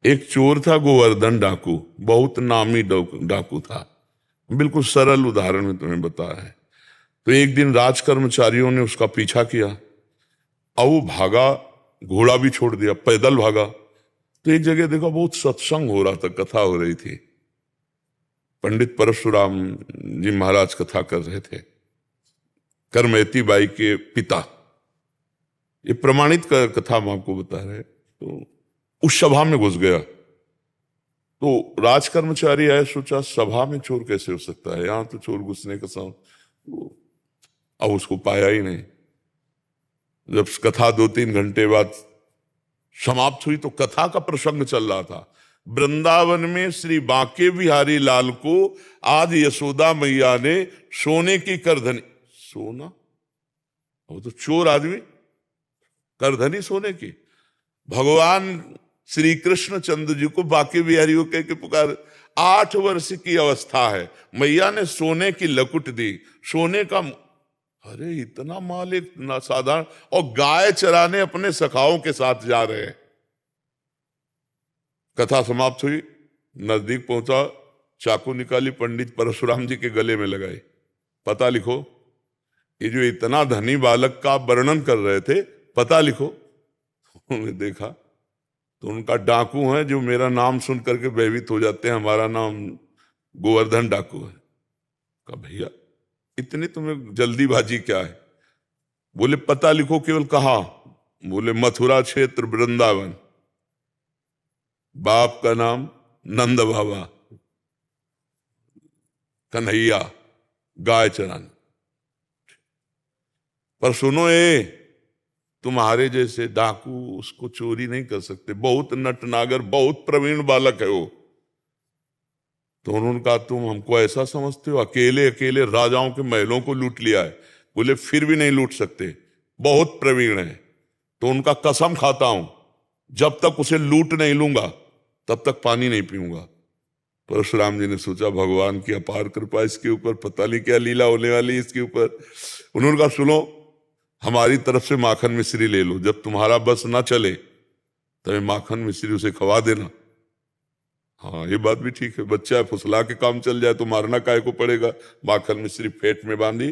एक चोर था गोवर्धन डाकू, बहुत नामी डाकू था। बिल्कुल सरल उदाहरण में तुम्हें बताया है। तो एक दिन राज कर्मचारियों ने उसका पीछा किया और वो भागा, घोड़ा भी छोड़ दिया, पैदल भागा। तो एक जगह देखा बहुत सत्संग हो रहा था, कथा हो रही थी। पंडित परशुराम जी महाराज कथा कर रहे थे, करमयती बाई के पिता। ये प्रमाणित कथा हम आपको बता रहे। तो उस सभा में घुस गया। तो राज कर्मचारी आए, सोचा सभा में चोर कैसे हो सकता है, यहां तो चोर घुसने का अब उसको पाया ही नहीं। जब कथा 2-3 घंटे बाद समाप्त हुई तो कथा का प्रसंग चल रहा था। वृंदावन में श्री बांके बिहारी लाल को आज यशोदा मैया ने सोने की करधनी, सोना, वो तो चोर आदमी, करधनी सोने की। भगवान श्री कृष्ण चंद्र जी को बांके बिहारी को कह के पुकार, 8 वर्ष की अवस्था है, मैया ने सोने की लकुट दी, सोने का। अरे इतना माल एक साधारण, और गाय चराने अपने सखाओं के साथ जा रहे हैं। कथा समाप्त हुई, नजदीक पहुंचा, चाकू निकाली, पंडित परशुराम जी के गले में लगाई, पता लिखो। ये जो इतना धनी बालक का वर्णन कर रहे थे, पता लिखो। उन्होंने देखा तो उनका डाकू है जो मेरा नाम सुन करके भयभीत हो जाते हैं, हमारा नाम गोवर्धन डाकू है। कहा भैया इतनी तुम्हें जल्दीबाजी क्या है? बोले पता लिखो। केवल कहा? बोले मथुरा क्षेत्र वृंदावन, बाप का नाम नंद बाबा, कन्हैया, गाय चराना। पर सुनो, तुम्हारे जैसे डाकू उसको चोरी नहीं कर सकते, बहुत नटनागर, बहुत प्रवीण बालक है वो। तो उन्होंने कहा तुम हमको ऐसा समझते हो, अकेले अकेले राजाओं के महलों को लूट लिया है। बोले फिर भी नहीं लूट सकते, बहुत प्रवीण है। तो उनका कसम खाता हूं, जब तक उसे लूट नहीं लूंगा तब तक पानी नहीं पीऊंगा। परशुराम जी ने सोचा भगवान की अपार कृपा इसके ऊपर, पता नहीं क्या लीला होने वाली इसके ऊपर। उन्होंने कहा सुनो, हमारी तरफ से माखन मिश्री ले लो, जब तुम्हारा बस ना चले तो माखन मिश्री उसे खवा देना। हाँ ये बात भी ठीक है, बच्चा है, फुसला के काम चल जाए तो मारना काहे को पड़ेगा। माखन मिश्री फेट में बांधी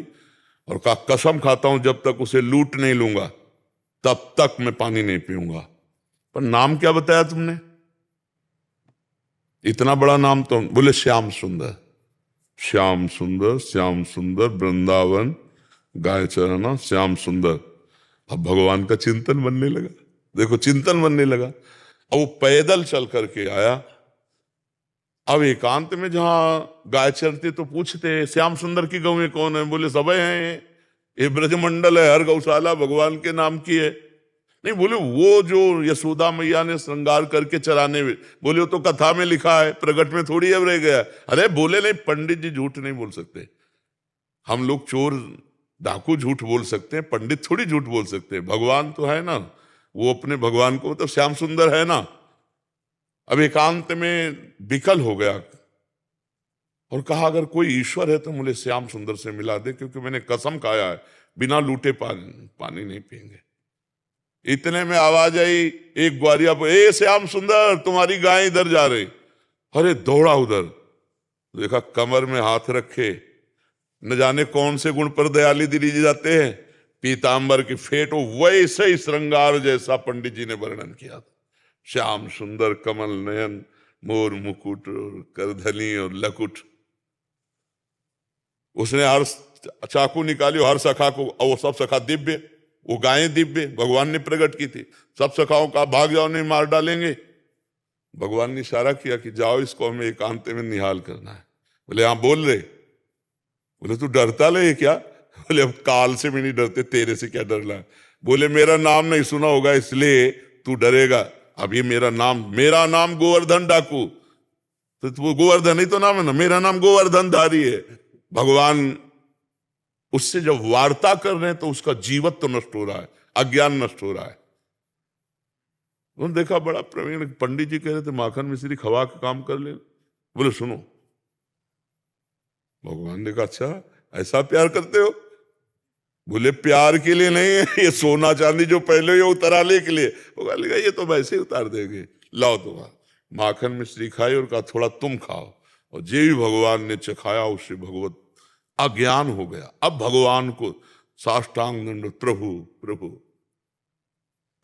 और कहा कसम खाता हूं जब तक उसे लूट नहीं लूंगा तब तक मैं पानी नहीं पीऊंगा। पर नाम क्या बताया तुमने? इतना बड़ा नाम तो। बोले श्याम सुंदर। श्याम सुंदर, श्याम सुंदर, वृंदावन, गाय चराना, श्याम सुंदर। अब भगवान का चिंतन बनने लगा। देखो चिंतन बनने लगा। अब वो पैदल चल करके आया। अब एकांत में जहां गाय चरते तो पूछते श्याम सुंदर की गौएं कौन है? बोले सबे हैं, ये ब्रजमंडल है, हर गौशाला भगवान के नाम की है। नहीं, बोले वो जो यशोदा मैया ने श्रृंगार करके चराने में। बोले वो तो कथा में लिखा है, प्रकट में थोड़ी अब रह गया। अरे बोले नहीं, पंडित जी झूठ नहीं बोल सकते। हम लोग चोर डाकू झूठ बोल सकते हैं, पंडित थोड़ी झूठ बोल सकते हैं। भगवान तो है ना, वो अपने भगवान को तो श्याम सुंदर है ना। अब एकांत में विकल हो गया और कहा अगर कोई ईश्वर है तो मुझे श्याम सुंदर से मिला दे, क्योंकि मैंने कसम खाया है बिना लूटे पानी नहीं पिएंगे। इतने में आवाज आई एक ग्वारिया पर, ए श्याम सुंदर तुम्हारी गाय इधर जा रही। अरे दौड़ा उधर, देखा कमर में हाथ रखे, न जाने कौन से गुण पर दयाली दिली जाते हैं, पीतांबर की फेट, वैसे ही श्रृंगार जैसा पंडित जी ने वर्णन किया था। श्याम सुंदर, कमल नयन, मोर मुकुट और करधनी और लकुट। उसने हर चाकू निकाली, हर सखा को, और वो सब सखा दिव्य, वो गायें दिव्य भगवान ने प्रकट की थी। सब सखाओं का भाग जाओ नहीं मार डालेंगे। भगवान ने इशारा किया कि जाओ इसको हमें एकांत में निहाल करना है। बोले हाँ बोल रहे। बोले तू डरता ले क्या? बोले अब काल से भी नहीं डरते, तेरे से क्या डरना है? बोले मेरा नाम नहीं सुना होगा इसलिए तू डरेगा। अभी मेरा नाम गोवर्धन डाकू, तो वो गोवर्धन ही तो नाम है ना, मेरा नाम गोवर्धन धारी है। भगवान उससे जब वार्ता कर रहे हैं तो उसका जीवत्व तो नष्ट हो रहा है, अज्ञान नष्ट हो रहा है। उन्होंने देखा बड़ा प्रवीण पंडित जी कह रहे थे माखन मिश्री खवा के काम कर ले। बोले सुनो, भगवान ने कहा अच्छा ऐसा प्यार करते हो? बोले प्यार के लिए नहीं है, ये सोना चांदी जो पहले ये उतरा ले के लिए। वो कहा ये तो वैसे ही उतार देंगे, लाओ तो माखन मिश्री खाई और कहा थोड़ा तुम खाओ, और जे भी भगवान ने चखाया उससे भगवत अज्ञान हो गया। अब भगवान को साष्टांग दंड, प्रभु प्रभु।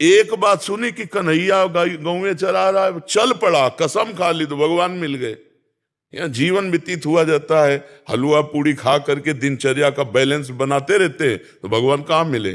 एक बात सुनी कि कन्हैया गौवें चरा रहा है, चल पड़ा, कसम खा ली तो भगवान मिल गए। यहाँ जीवन व्यतीत हुआ जाता है, हलवा पूड़ी खा करके दिनचर्या का बैलेंस बनाते रहते हैं, तो भगवान कहाँ मिले?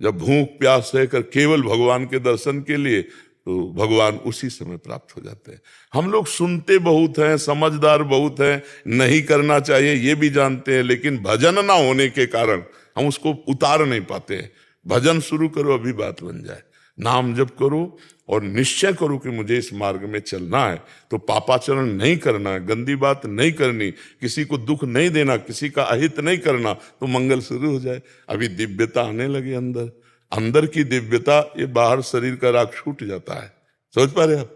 जब भूख प्यास सहकर केवल भगवान के दर्शन के लिए, तो भगवान उसी समय प्राप्त हो जाते हैं। हम लोग सुनते बहुत हैं, समझदार बहुत हैं, नहीं करना चाहिए ये भी जानते हैं, लेकिन भजन ना होने के कारण हम उसको उतार नहीं पाते हैं। भजन शुरू करो, अभी बात बन जाए। नाम जप करो और निश्चय करो कि मुझे इस मार्ग में चलना है, तो पापाचरण नहीं करना है, गंदी बात नहीं करनी, किसी को दुख नहीं देना, किसी का अहित नहीं करना, तो मंगल शुरू हो जाए। अभी दिव्यता आने लगे अंदर, अंदर की दिव्यता, ये बाहर शरीर का राग छूट जाता है। समझ पा रहे आप?